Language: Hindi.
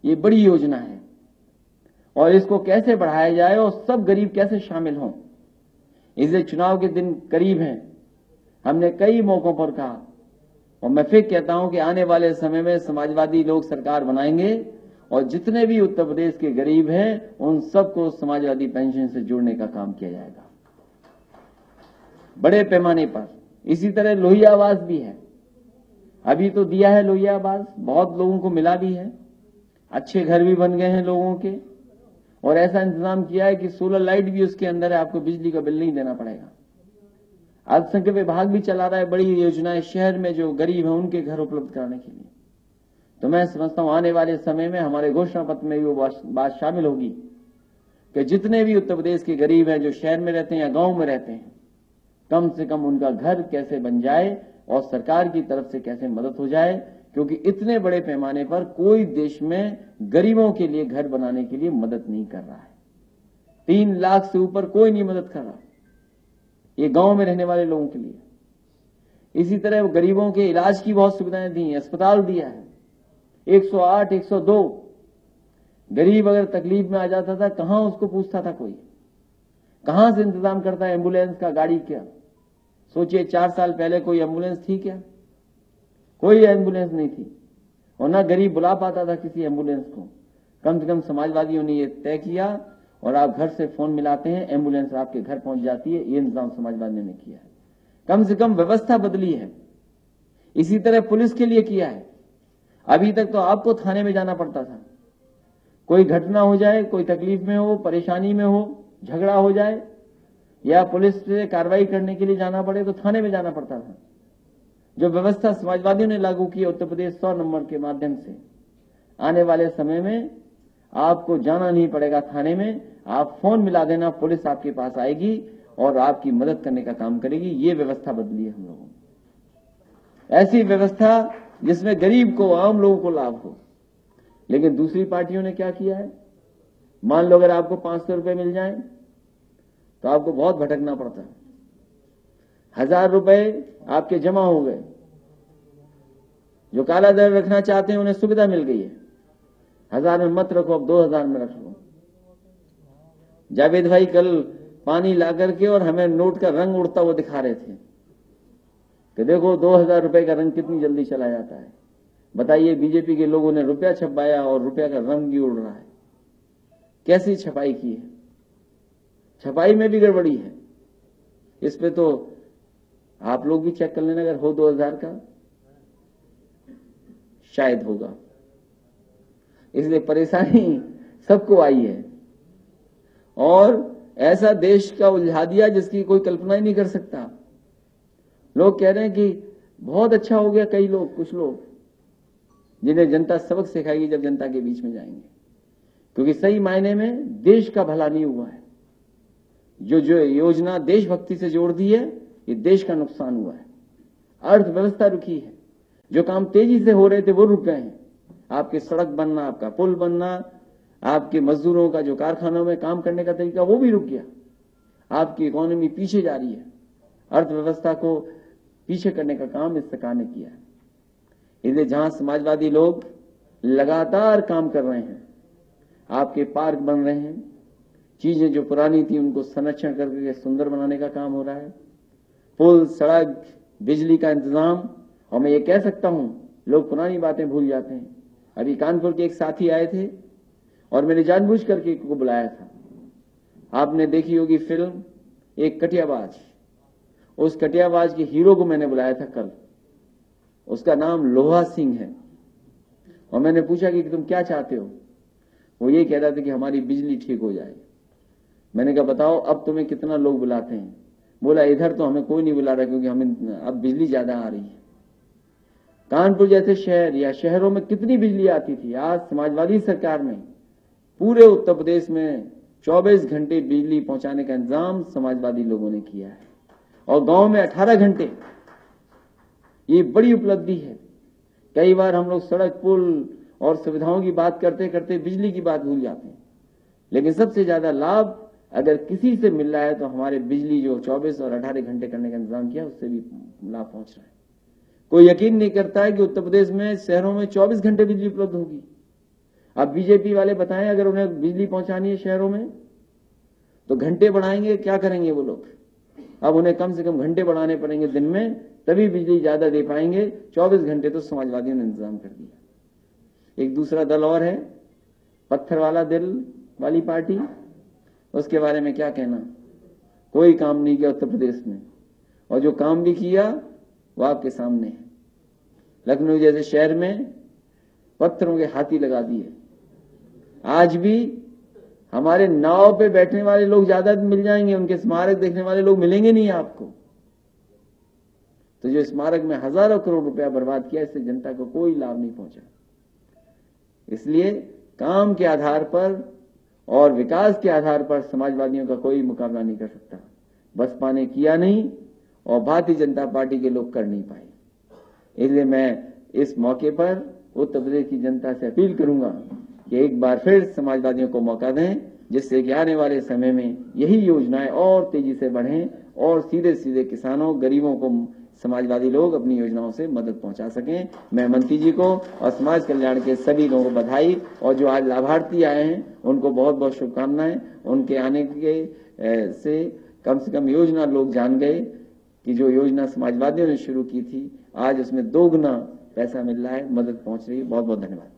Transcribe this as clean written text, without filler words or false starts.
ये बड़ी योजना है और इसको कैसे बढ़ाया जाए और सब गरीब कैसे शामिल हों। इसलिए चुनाव के दिन करीब हैं, हमने कई मौकों पर कहा और मैं फिर कहता हूं कि आने वाले समय में समाजवादी लोग सरकार बनाएंगे और जितने भी उत्तर प्रदेश के गरीब हैं उन सबको समाजवादी पेंशन से जोड़ने का काम किया जाएगा बड़े पैमाने पर। इसी तरह लोहिया आवास भी है, अभी तो दिया है लोहिया आवास, बहुत लोगों को मिला भी है, अच्छे घर भी बन गए हैं लोगों के और ऐसा इंतजाम किया है कि सोलर लाइट भी उसके अंदर है, आपको बिजली का बिल नहीं देना पड़ेगा। अल्पसंख्यक विभाग भी चला रहा है बड़ी योजनाएं शहर में जो गरीब हैं उनके घर उपलब्ध कराने के लिए। तो मैं समझता हूं आने वाले समय में हमारे घोषणा पत्र में भी वो बात शामिल होगी कि जितने भी उत्तर प्रदेश के गरीब हैं जो शहर में रहते हैं या गांव में रहते हैं, कम से कम उनका घर कैसे बन जाए और सरकार की तरफ से कैसे मदद हो जाए, क्योंकि इतने बड़े पैमाने पर कोई देश में गरीबों के लिए घर बनाने के लिए मदद नहीं कर रहा है। 3 लाख से ऊपर कोई नहीं मदद कर रहा, ये गांव में रहने वाले लोगों के लिए। इसी तरह गरीबों के इलाज की बहुत सुविधाएं दी हैं, अस्पताल दिया है 108, 102। गरीब अगर तकलीफ में आ जाता था कहां उसको पूछता था कोई, कहां से इंतजाम करता है एम्बुलेंस का, गाड़ी क्या। सोचिए 4 साल पहले कोई एम्बुलेंस थी क्या? कोई एम्बुलेंस नहीं थी और ना गरीब बुला पाता था किसी एम्बुलेंस को। कम से कम समाजवादियों ने यह तय किया और आप घर से फोन मिलाते हैं, एम्बुलेंस आपके घर पहुंच जाती है। ये इंतजाम समाजवादियों ने किया है, कम से कम व्यवस्था बदली है। इसी तरह पुलिस के लिए किया है। अभी तक तो आपको थाने में जाना पड़ता था, कोई घटना हो जाए, कोई तकलीफ में हो, परेशानी में हो, झगड़ा हो जाए या पुलिस से कार्रवाई करने के लिए जाना पड़े तो थाने में जाना पड़ता था। जो व्यवस्था समाजवादियों ने लागू की उत्तर प्रदेश 100 नंबर के माध्यम से, आने वाले समय में आपको जाना नहीं पड़ेगा थाने में, आप फोन मिला देना, पुलिस आपके पास आएगी और आपकी मदद करने का काम करेगी। ये व्यवस्था बदली है हम लोगों ने, ऐसी व्यवस्था जिसमें गरीब को, आम लोगों को लाभ हो। लेकिन दूसरी पार्टियों ने क्या किया है, मान लो अगर आपको 500 रुपए मिल जाए तो आपको बहुत भटकना पड़ता है। 1000 रुपए आपके जमा हो गए, जो काला दर रखना चाहते हैं उन्हें सुविधा मिल गई है, 1000 में मत रखो, अब 2000 में रख लो। जावेद भाई कल पानी ला करके और हमें नोट का रंग उड़ता हुआ दिखा रहे थे कि देखो 2000 रुपए का रंग कितनी जल्दी चला जाता है। बताइए, बीजेपी के लोगों ने रुपया छपाया और रुपया का रंग भी उड़ रहा है। कैसी छपाई की है, छपाई में भी गड़बड़ी है। इस पे तो आप लोग भी चेक कर लेना, अगर हो 2000 का शायद होगा। इसलिए परेशानी सबको आई है और ऐसा देश का उलझा दिया जिसकी कोई कल्पना ही नहीं कर सकता। लोग कह रहे हैं कि बहुत अच्छा हो गया, कई लोग, कुछ लोग जिन्हें जनता सबक सिखाएगी जब जनता के बीच में जाएंगे, क्योंकि सही मायने में देश का भला नहीं हुआ है। जो योजना देशभक्ति से जोड़ दी है, ये देश का नुकसान हुआ है। अर्थव्यवस्था रुकी है, जो काम तेजी से हो रहे थे वो रुक गए हैं। आपके सड़क बनना, आपका पुल बनना, आपके मजदूरों का जो कारखानों में काम करने का तरीका वो भी रुक गया। आपकी इकोनॉमी पीछे जा रही है, अर्थव्यवस्था को पीछे करने का काम इस सरकार ने किया है। इसलिए जहां समाजवादी लोग लगातार काम कर रहे हैं, आपके पार्क बन रहे हैं, चीजें जो पुरानी थी उनको संरक्षण करके सुंदर बनाने का काम हो रहा है, पुल, सड़क, बिजली का इंतजाम। और मैं ये कह सकता हूं, लोग पुरानी बातें भूल जाते हैं। अभी कानपुर के एक साथी आए थे और मैंने जानबूझ करके को बुलाया था। आपने देखी होगी फिल्म एक कटियाबाज, उस कटियाबाज के हीरो को मैंने बुलाया था कल। उसका नाम लोहा सिंह है और मैंने पूछा कि तुम क्या चाहते हो। वो ये कह रहा था कि हमारी बिजली ठीक हो जाए। मैंने कहा बताओ अब तुम्हें कितना लोग बुलाते हैं। बोला इधर तो हमें कोई नहीं बुला रहा क्योंकि हमें अब बिजली ज्यादा आ रही है। कानपुर जैसे शहर या शहरों में कितनी बिजली आती थी, आज समाजवादी सरकार ने पूरे उत्तर प्रदेश में 24 घंटे बिजली पहुंचाने का इंतजाम समाजवादी लोगों ने किया है और गांव में 18 घंटे। ये बड़ी उपलब्धि है। कई बार हम लोग सड़क, पुल और सुविधाओं की बात करते करते बिजली की बात भूल जाते हैं, लेकिन सबसे ज्यादा लाभ अगर किसी से मिल रहा है तो हमारे बिजली जो 24 और 18 घंटे करने का इंतजाम किया उससे भी लाभ पहुंच रहा है। कोई यकीन नहीं करता है कि उत्तर प्रदेश में शहरों में 24 घंटे बिजली उपलब्ध होगी। अब बीजेपी वाले बताएं, अगर उन्हें बिजली पहुंचानी है शहरों में तो घंटे बढ़ाएंगे, क्या करेंगे वो लोग? अब उन्हें कम से कम घंटे बढ़ाने पड़ेंगे दिन में, तभी बिजली ज्यादा दे पाएंगे। 24 घंटे तो समाजवादियों ने इंतजाम कर दिया। एक दूसरा दल और है, पत्थर वाला दिल वाली पार्टी, उसके बारे में क्या कहना? कोई काम नहीं किया उत्तर प्रदेश में, और जो काम भी किया वो आपके सामने है। लखनऊ जैसे शहर में पत्थरों के हाथी लगा दिए। आज भी हमारे नाव पे बैठने वाले लोग ज्यादा मिल जाएंगे, उनके स्मारक देखने वाले लोग मिलेंगे नहीं आपको। तो जो स्मारक में हजारों करोड़ रुपया बर्बाद किया, इससे जनता को कोई लाभ नहीं पहुंचा। इसलिए काम के आधार पर और विकास के आधार पर समाजवादियों का कोई मुकाबला नहीं कर सकता। बसपा ने किया नहीं और भारतीय जनता पार्टी के लोग कर नहीं पाए। इसलिए मैं इस मौके पर उत्तर प्रदेश की जनता से अपील करूंगा कि एक बार फिर समाजवादियों को मौका दें, जिससे कि आने वाले समय में यही योजनाएं और तेजी से बढ़ें और सीधे सीधे किसानों, गरीबों को समाजवादी लोग अपनी योजनाओं से मदद पहुंचा सकें। मैं मंत्री जी को और समाज कल्याण के सभी लोगों को बधाई, और जो आज लाभार्थी आए हैं उनको बहुत बहुत शुभकामनाएं। उनके आने के से कम योजना लोग जान गए कि जो योजना समाजवादियों ने शुरू की थी, आज उसमें 2 गुना पैसा मिल रहा है, मदद पहुंच रही है। बहुत बहुत धन्यवाद।